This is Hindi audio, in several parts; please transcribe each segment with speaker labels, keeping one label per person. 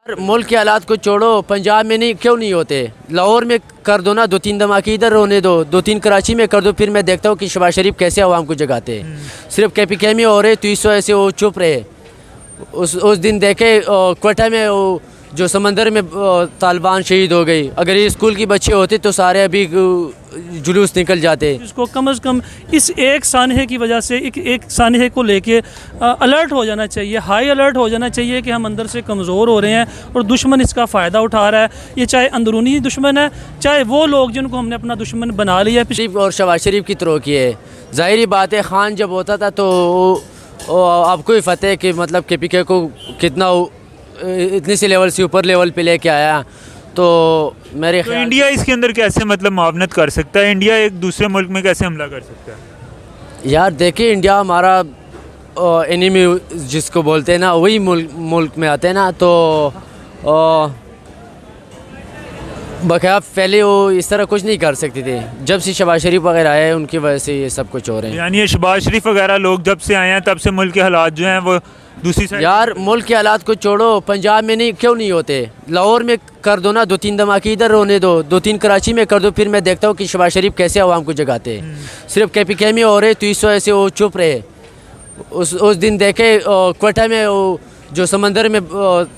Speaker 1: मुल्क के हालात को छोड़ो, पंजाब में नहीं क्यों नहीं होते? लाहौर में कर दो ना, 2-3 धमाके इधर होने दो, 2-3 कराची में कर दो, फिर मैं देखता हूँ कि शहबाज शरीफ कैसे आवाम को जगाते हैं। सिर्फ KPK में हो रहे तो इस वजह से वो चुप रहे। उस दिन देखे क्वेटा में वो जो समंदर में तालिबान शहीद हो गई। अगर ये स्कूल की बच्चे होते तो सारे अभी जुलूस निकल जाते।
Speaker 2: इसको कम से कम इस एक सानहे की वजह से एक सानहे को लेके अलर्ट हो जाना चाहिए, हाई अलर्ट हो जाना चाहिए कि हम अंदर से कमज़ोर हो रहे हैं और दुश्मन इसका फ़ायदा उठा रहा है। ये चाहे अंदरूनी दुश्मन है, चाहे वो लोग जिनको हमने अपना दुश्मन बना लिया है।
Speaker 1: शरीफ और शहबाज शरीफ की तरह की है। ज़ाहिरी बात है, खान जब होता था तो आपको ही पता है कि मतलब KPK को कितना इतनी सी लेवल से ऊपर लेवल पे लेके आया। तो मेरे
Speaker 3: तो इंडिया इसके अंदर कैसे मतलब मुआवनत कर सकता है? इंडिया एक दूसरे मुल्क में कैसे हमला कर सकता है?
Speaker 1: यार देखिए, इंडिया हमारा एनिमी जिसको बोलते हैं ना, वही मुल्क में आते हैं ना। तो बखैर पहले वो इस तरह कुछ नहीं कर सकते थे। जब से शहबाज शरीफ वगैरह आए उनकी वजह से ये सब कुछ हो रहे हैं।
Speaker 3: यानी ये शहबाज शरीफ वगैरह लोग जब से आए हैं तब से मुल्क के हालात जो हैं वो दूसरी साइड।
Speaker 1: यार मुल्क के हालात को छोड़ो, पंजाब में नहीं क्यों नहीं होते? लाहौर में कर दो ना, 2-3 धमाके इधर होने दो, 2-3 कराची में कर दो, फिर मैं देखता हूँ कि शहबाज शरीफ कैसे आवाम को जगाते हैं। सिर्फ KPK में हो रहे तो इस वजह से वो चुप रहे। उस दिन देखे क्वेटा में वो जो समंदर में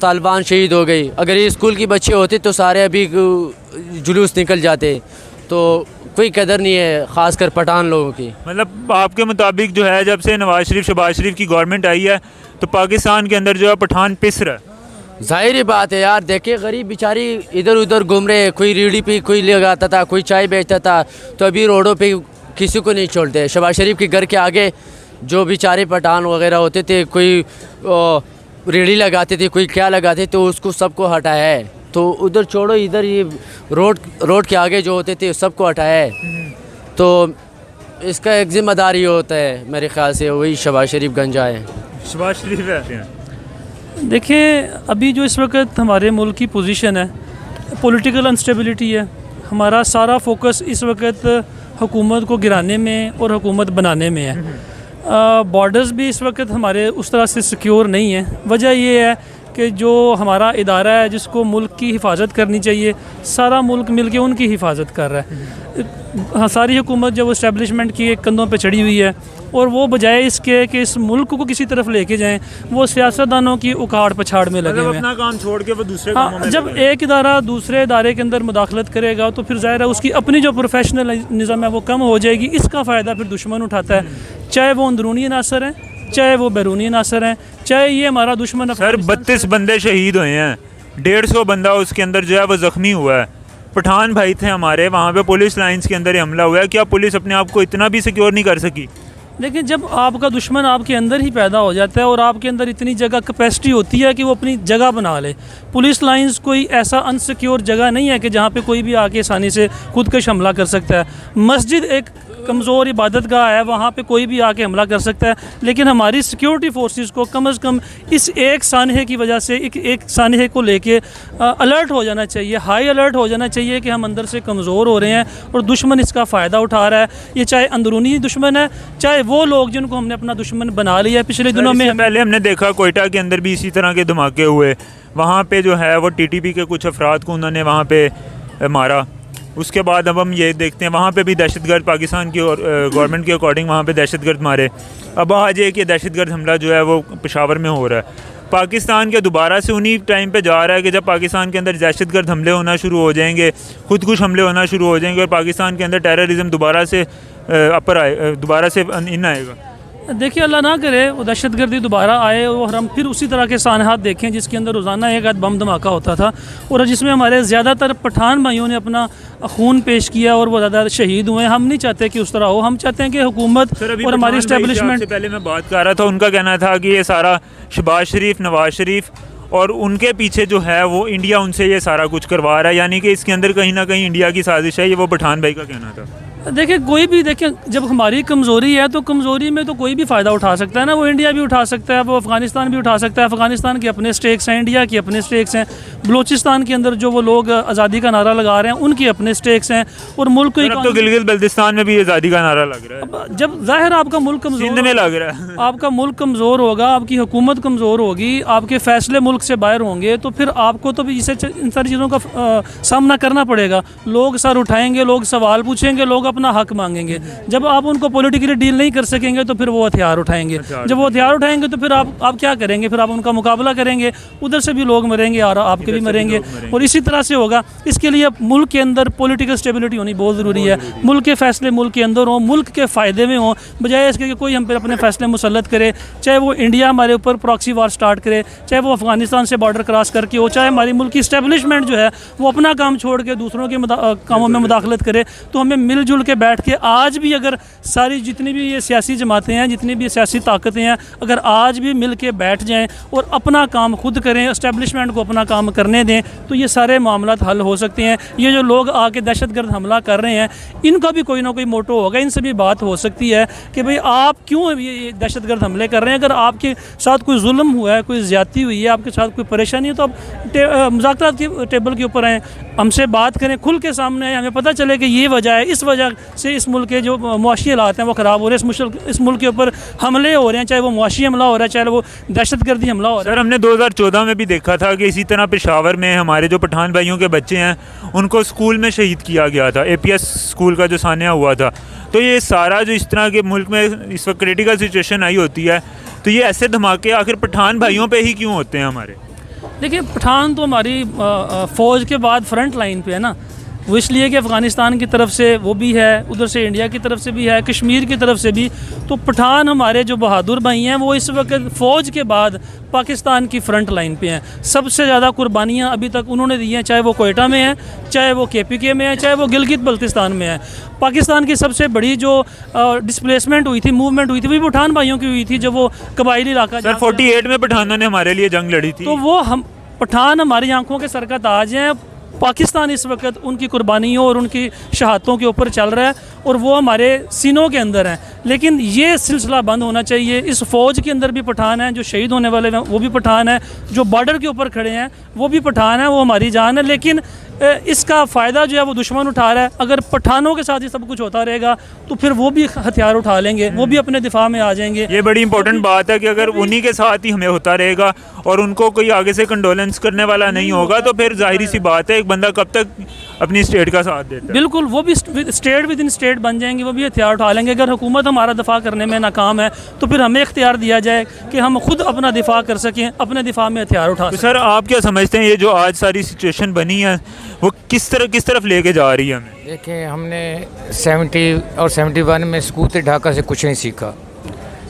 Speaker 1: तालिबान शहीद हो गई। अगर ये स्कूल की बच्चे होते तो सारे अभी जुलूस निकल जाते। तो कोई कदर नहीं है, ख़ासकर पठान लोगों की।
Speaker 3: मतलब आपके मुताबिक जो है, जब से नवाज शरीफ शहबाज शरीफ की गवर्नमेंट आई है तो पाकिस्तान के अंदर जो है पठान पिस रहा है।
Speaker 1: ज़ाहिर बात है यार, देखिए गरीब बेचारी इधर उधर घूम रहे। कोई रेहड़ी पे कोई लगाता था, कोई चाय बेचता था, तो अभी रोडों पे किसी को नहीं छोड़ते। शहबाज शरीफ के घर के आगे जो बेचारे पठान वगैरह होते थे, कोई रेहड़ी लगाते थे, कोई क्या लगाते, तो उसको सबको हटाया है। तो उधर छोड़ो, इधर ये रोड के आगे जो होते थे सबको हटाया है। तो इसका एक ज़िम्मेदार ये होता है मेरे ख़्याल से, वही शहबाज शरीफ गंजा है।
Speaker 3: शहबाज शरीफ है।
Speaker 2: देखिए, अभी जो इस वक्त हमारे मुल्क की पोजीशन है, पॉलिटिकल अनस्टेबिलिटी है। हमारा सारा फोकस इस वक्त हुकूमत को गिराने में और हुकूमत बनाने में है। बॉर्डर्स भी इस वक्त हमारे उस तरह से सिक्योर नहीं है। वजह ये है कि जो हमारा इदारा है जिसको मुल्क की हिफाजत करनी चाहिए, सारा मुल्क मिलके उनकी हिफाजत कर रहा है। सारी हुकूमत जब इस्टेब्लिशमेंट की कंधों पे चढ़ी हुई है, और वो बजाय इसके कि इस मुल्क को किसी तरफ लेके जाएं, वो सियासतदानों की उखाड़ पछाड़ में लगे हुए हैं।
Speaker 3: अपना काम छोड़ के वो दूसरे कामों में
Speaker 2: जब एक इदारा दूसरे इदारे के अंदर मुदाखलत करेगा तो फिर ज़ाहिर है उसकी अपनी जो प्रोफेशनल निज़म है वो कम हो जाएगी। इसका फ़ायदा फिर दुश्मन उठाता है, चाहे वो अंदरूनी अनासर हैं, चाहे वो बैरूनी अनासर हैं, चाहे ये हमारा दुश्मन।
Speaker 3: सर 32 बंदे शहीद हुए हैं, 150 बंदा उसके अंदर जो है वो ज़ख्मी हुआ है। पठान भाई थे हमारे, वहाँ पे पुलिस लाइंस के अंदर हमला हुआ है। क्या पुलिस अपने आप को इतना भी सिक्योर नहीं कर सकी?
Speaker 2: देखिए, जब आपका दुश्मन आपके अंदर ही पैदा हो जाता है और आपके अंदर इतनी जगह कैपेसिटी होती है कि वो अपनी जगह बना ले। पुलिस लाइंस कोई ऐसा अनसिक्योर जगह नहीं है कि जहाँ पे कोई भी आके आसानी से खुदकश हमला कर सकता है। मस्जिद एक कमज़ोर इबादत गाह है, वहाँ पे कोई भी आके हमला कर सकता है। लेकिन हमारी सिक्योरिटी फोर्सेस को कम से कम इस एक सानहे की वजह से एक सानहे को लेके अलर्ट हो जाना चाहिए, हाई अलर्ट हो जाना चाहिए कि हम अंदर से कमज़ोर हो रहे हैं और दुश्मन इसका फ़ायदा उठा रहा है। ये चाहे अंदरूनी दुश्मन है, चाहे वो लोग जिनको हमने अपना दुश्मन बना लिया है। पिछले दिनों में
Speaker 3: पहले हमने देखा कोयटा के अंदर भी इसी तरह के धमाके हुए। वहाँ पे जो है वो TTP के कुछ अफराद को उन्होंने वहाँ पे मारा। उसके बाद अब हम ये देखते हैं वहाँ पे भी दहशतगर्द पाकिस्तान की और गवर्नमेंट के अकॉर्डिंग वहाँ पे दहशतगर्द मारे। अब आज एक ये दहशतगर्द हमला जो है वो पेशावर में हो रहा है। पाकिस्तान के दोबारा से उन्हीं टाइम पे जा रहा है कि जब पाकिस्तान के अंदर दहशतगर्द हमले होना शुरू हो जाएंगे, खुदकुश हमले होना शुरू हो जाएंगे और पाकिस्तान के अंदर टेररिज्म दोबारा से दोबारा से इन आएगा।
Speaker 2: देखिए, अल्लाह ना करे वो दहशतगर्दी दोबारा आए और हम फिर उसी तरह के सानहात देखें जिसके अंदर रोज़ाना एक आध बम धमाका होता था और जिसमें हमारे ज़्यादातर पठान भाइयों ने अपना खून पेश किया और वो ज़्यादा शहीद हुए। हम नहीं चाहते कि उस तरह हो। हम चाहते हैं कि हुकूमत और हमारी इस्टेब्लिशमेंट
Speaker 3: से पहले मैं बात कर रहा था, उनका कहना था कि ये सारा शहबाज शरीफ, नवाज शरीफ और उनके पीछे जो है वो इंडिया उनसे ये सारा कुछ करवा रहा है, यानी कि इसके अंदर कहीं ना कहीं इंडिया की साजिश है। ये वो पठान भाई का कहना था।
Speaker 2: देखिए, कोई भी देखिए, जब हमारी कमज़ोरी है तो कमज़ोरी में तो कोई भी फ़ायदा उठा सकता है ना। वो इंडिया भी उठा सकता है, वो अफ़गानिस्तान भी उठा सकता है। अफ़गानिस्तान के अपने स्टेक्स हैं, इंडिया के अपने स्टेक्स हैं। बलूचिस्तान के अंदर जो वो लोग आज़ादी का नारा लगा रहे हैं उनके अपने स्टेक्स हैं और मुल्क को
Speaker 3: तो गिलगित बल्तिस्तान में भी आज़ादी का नारा लग रहा है,
Speaker 2: जब जाहिर आपका मुल्क कमज़ोर
Speaker 3: सिंध में लग रहा है।
Speaker 2: आपका मुल्क कमज़ोर होगा, आपकी हुकूमत कमज़ोर होगी, आपके फ़ैसले मुल्क से बाहर होंगे, तो फिर आपको तो भी इन सारी चीज़ों का सामना करना पड़ेगा। लोग सर उठाएंगे, लोग सवाल पूछेंगे, लोग अपना हक मांगेंगे। जब आप उनको पॉलिटिकली डील नहीं कर सकेंगे तो फिर वो हथियार उठाएंगे। जब वो हथियार उठाएंगे तो फिर आप क्या करेंगे? फिर आप उनका मुकाबला करेंगे, उधर से भी लोग मरेंगे और आपके भी मरेंगे, और इसी तरह से होगा। इसके लिए मुल्क के अंदर पॉलिटिकल स्टेबिलिटी होनी बहुत ज़रूरी है। मुल्क के फ़ैसले मुल्क के अंदर हों, मुल्क के फ़ायदे में हों, बजाय इसके कि कोई हम पे अपने फ़ैसले मुसल्लत करे। चाहे वो इंडिया हमारे ऊपर प्रॉक्सी वार स्टार्ट करे, चाहे वो अफ़गानिस्तान से बॉर्डर क्रॉस करके हो, चाहे हमारी मुल्क की इस्टेब्लिशमेंट जो है वो अपना काम छोड़ के दूसरों के कामों में मुदाखलत करे। तो हमें मिलजुल के बैठ के आज भी, अगर सारी जितनी भी ये सियासी जमातें हैं, जितनी भी सियासी ताकतें हैं, अगर आज भी मिल के बैठ जाएँ और अपना काम खुद करें, इस्टेब्लिशमेंट को अपना काम करने दें, तो ये सारे मामला हल हो सकते हैं। ये जो लोग आके दहशतगर्द हमला कर रहे हैं, इनका भी कोई ना कोई मोटो होगा, इनसे भी बात हो सकती है कि भाई आप क्यों ये दहशतगर्द हमले कर रहे हैं। अगर आपके साथ कोई जुल्म हुआ है, कोई ज़्यादती हुई है, आपके साथ कोई परेशानी है, तो आप मुज़ाकरात की टेबल के ऊपर आएँ, हमसे बात करें, खुल के सामने आए, हमें पता चले कि ये वजह है, इस वजह से इस मुल्क के जो मुआशी हालात हैं वो ख़राब हो रहे हैं, इस मुल्क के ऊपर हमले हो रहे हैं, चाहे वो मुआशी हमला हो रहा है, चाहे वो दहशतगर्दी हमला हो रहा है।
Speaker 3: सर, हमने 2014 में भी देखा था कि इसी तरह पेशावर में हमारे जो पठान भाइयों के बच्चे हैं उनको स्कूल में शहीद किया गया था, APS स्कूल का जो सानिया हुआ था। तो ये सारा जो इस तरह के मुल्क में इस वक्त क्रिटिकल सिचुएशन आई होती है, तो ये ऐसे धमाके आखिर पठान भाइयों पे ही क्यों होते हैं हमारे?
Speaker 2: देखिए, पठान तो हमारी फ़ौज के बाद फ्रंट लाइन पे है ना। वो इसलिए कि अफ़गानिस्तान की तरफ से वो भी है, उधर से इंडिया की तरफ से भी है, कश्मीर की तरफ से भी। तो पठान हमारे जो बहादुर भाई हैं वो इस वक्त फ़ौज के बाद पाकिस्तान की फ्रंट लाइन पे हैं। सबसे ज़्यादा कुर्बानियाँ अभी तक उन्होंने दी हैं, चाहे वो कोयटा में है, चाहे वो KPK में है, चाहे वो गिलगित बल्तिस्तान में है। पाकिस्तान की सबसे बड़ी जो डिस्प्लेसमेंट हुई थी, मूवमेंट हुई थी, वो भी पठान भाइयों की हुई थी, जब वो कबायली इलाका।
Speaker 3: सर, 48 में पठानों ने हमारे लिए जंग लड़ी थी।
Speaker 2: तो वो हम पठान हमारी आंखों के सर का ताज हैं। पाकिस्तान इस वक्त उनकी कुर्बानियों और उनकी शहादतों के ऊपर चल रहा है और वो हमारे सीनों के अंदर हैं। लेकिन ये सिलसिला बंद होना चाहिए। इस फ़ौज के अंदर भी पठान हैं, जो शहीद होने वाले हैं वो भी पठान हैं, जो बॉर्डर के ऊपर खड़े हैं वो भी पठान हैं, वो हमारी जान है। लेकिन इसका फ़ायदा जो है वो दुश्मन उठा रहा है। अगर पठानों के साथ ये सब कुछ होता रहेगा तो फिर वो भी हथियार उठा लेंगे, वो भी अपने दिफा में आ जाएंगे।
Speaker 3: ये बड़ी इंपॉर्टेंट बात है कि अगर उन्हीं के साथ ही हमें होता रहेगा और उनको कोई आगे से कंडोलेंस करने वाला नहीं होगा तो फिर जाहिर सी बात है एक बंदा कब तक अपनी स्टेट का साथ देता है।
Speaker 2: बिल्कुल, वो भी स्टेट विद इन स्टेट बन जाएंगे, वो भी हथियार उठा लेंगे। अगर हुकूमत हमारा दिफा करने में नाकाम है तो फिर हमें इख्तियार दिया जाए कि हम खुद अपना दिफा कर सकें, अपने दिफा में हथियार उठा सकें।
Speaker 3: सर, आप क्या समझते हैं ये जो आज सारी सिचुएशन बनी है वो किस तरफ लेके जा रही है हमें?
Speaker 4: देखिए, हमने 70 और 71 में सकूत ढाका से कुछ नहीं सीखा।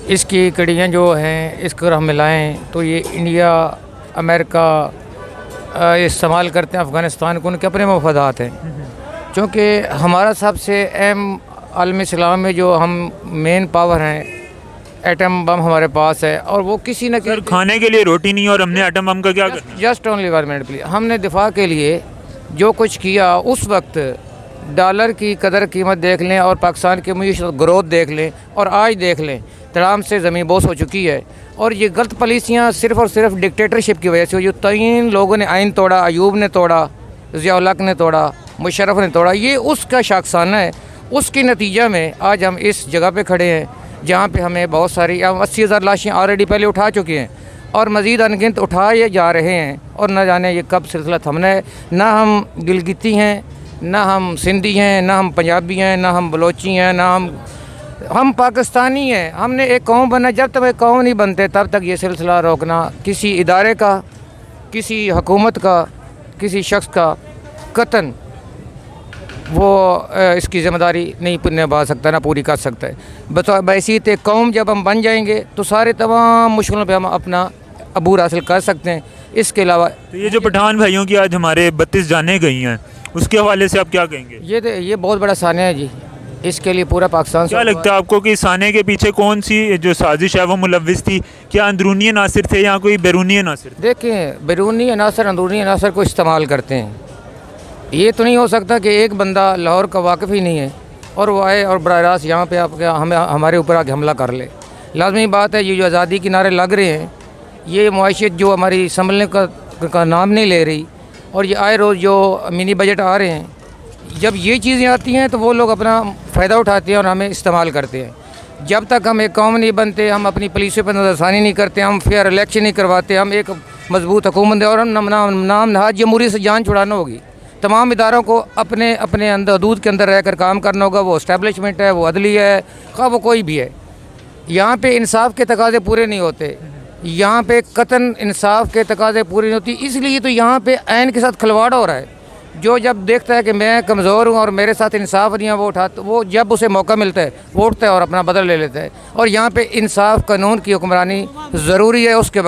Speaker 4: इसकी कड़ियाँ जो हैं इसको हम मिलाएं तो ये इंडिया, अमेरिका इस्तेमाल करते हैं अफ़गानिस्तान को, उनके अपने मफादात हैं। क्योंकि हमारा सबसे अहम आलम इस्लाम में जो हम मेन पावर हैं, एटम बम हमारे पास है और वो किसी न
Speaker 3: सर, खाने के लिए रोटी नहीं और हमने एटम बम का क्या करना?
Speaker 4: Just only 1 minute please. हमने दिफा के लिए जो कुछ किया, उस वक्त डॉलर की कदर कीमत देख लें और पाकिस्तान की मीशत ग्रोथ देख लें और आज देख लें, तमाम से ज़मीन बोस हो चुकी है। और ये गलत पॉलिसियाँ सिर्फ़ और सिर्फ डिक्टेटरशिप की वजह से, जो 3 लोगों ने आइन तोड़ा, अयूब ने तोड़ा, ज़िया-उल हक ने तोड़ा, मुशर्रफ ने तोड़ा, ये उसका शाखसाना है। उसके नतीजा में आज हम इस जगह पे खड़े हैं जहाँ पे हमें बहुत सारी 80,000 लाशें ऑलरेडी पहले उठा चुके हैं और मज़ीद अनगिनत उठाए जा रहे हैं और न जाने ये कब सिलसिला थमना है। ना हम गिलगिती हैं, ना हम सिंधी हैं, ना हम पंजाबी हैं, ना हम बलोची हैं, ना हम पाकिस्तानी हैं। हमने एक कौम बना, जब तक एक कौम नहीं बनते तब तक ये सिलसिला रोकना किसी इदारे का, किसी हुकूमत का, किसी शख्स का कतन वो इसकी ज़िम्मेदारी नहीं निभा सकता, ना पूरी कर सकता है। बैसीत एक कौम जब हम बन जाएंगे तो सारे तमाम मुश्किलों पे हम अपना अबूर हासिल कर सकते हैं। इसके अलावा
Speaker 3: तो ये जो पठान भाइयों की आज हमारे 32 जानें गई हैं, उसके हवाले से आप क्या कहेंगे?
Speaker 4: ये बहुत बड़ा सानिया है जी। इसके लिए पूरा पाकिस्तान
Speaker 3: क्या लगता है आपको कि साने के पीछे कौन सी जो साजिश है वो मुलव्विस थी? क्या अंदरूनी अनासर थे या कोई बैरूनी अनासर?
Speaker 4: देखें, बैरूनी अनासर अंदरूनी अनासर को इस्तेमाल करते हैं। ये तो नहीं हो सकता कि एक बंदा लाहौर का वाकिफ़ ही नहीं है और वो आए और बराह रास्त यहाँ पे आप हमारे ऊपर आके हमला कर ले। लाजमी बात है, ये जो आज़ादी के नारे लग रहे हैं, ये मुआशियत जो हमारी संभलने का नाम नहीं ले रही, और ये आए रोज़ जो मिनी बजट आ रहे हैं, जब ये चीज़ें आती हैं तो वो लोग अपना फ़ायदा उठाते हैं और हमें इस्तेमाल करते हैं। जब तक हम एक कौम नहीं बनते, हम अपनी पुलिस पर नज़रसानी नहीं करते, हम फेयर इलेक्शन नहीं करवाते, हम एक मजबूत हुकूमत और हम नाम नहाज जमहूरी से जान छुड़ाना होगी। तमाम इदारों को अपने अपने अंदर हदूद के अंदर रहकर काम करना होगा। वो इस्टेब्लिशमेंट है, वो अदलिया है, खा वो कोई भी है। यहाँ पे इंसाफ के तकाज़े पूरे नहीं होते, यहाँ पे कतन इंसाफ के तकाज़े पूरे नहीं होती, इसलिए तो यहाँ पे ऐन के साथ खिलवाड़ हो रहा है। जो जब देखता है कि मैं कमज़ोर हूँ और मेरे साथ इंसाफ नहीं है, वो जब उसे मौका मिलता है वो उठता है और अपना बदल ले लेता है। और यहाँ पे इंसाफ कानून की हुक्मरानी ज़रूरी है, उसके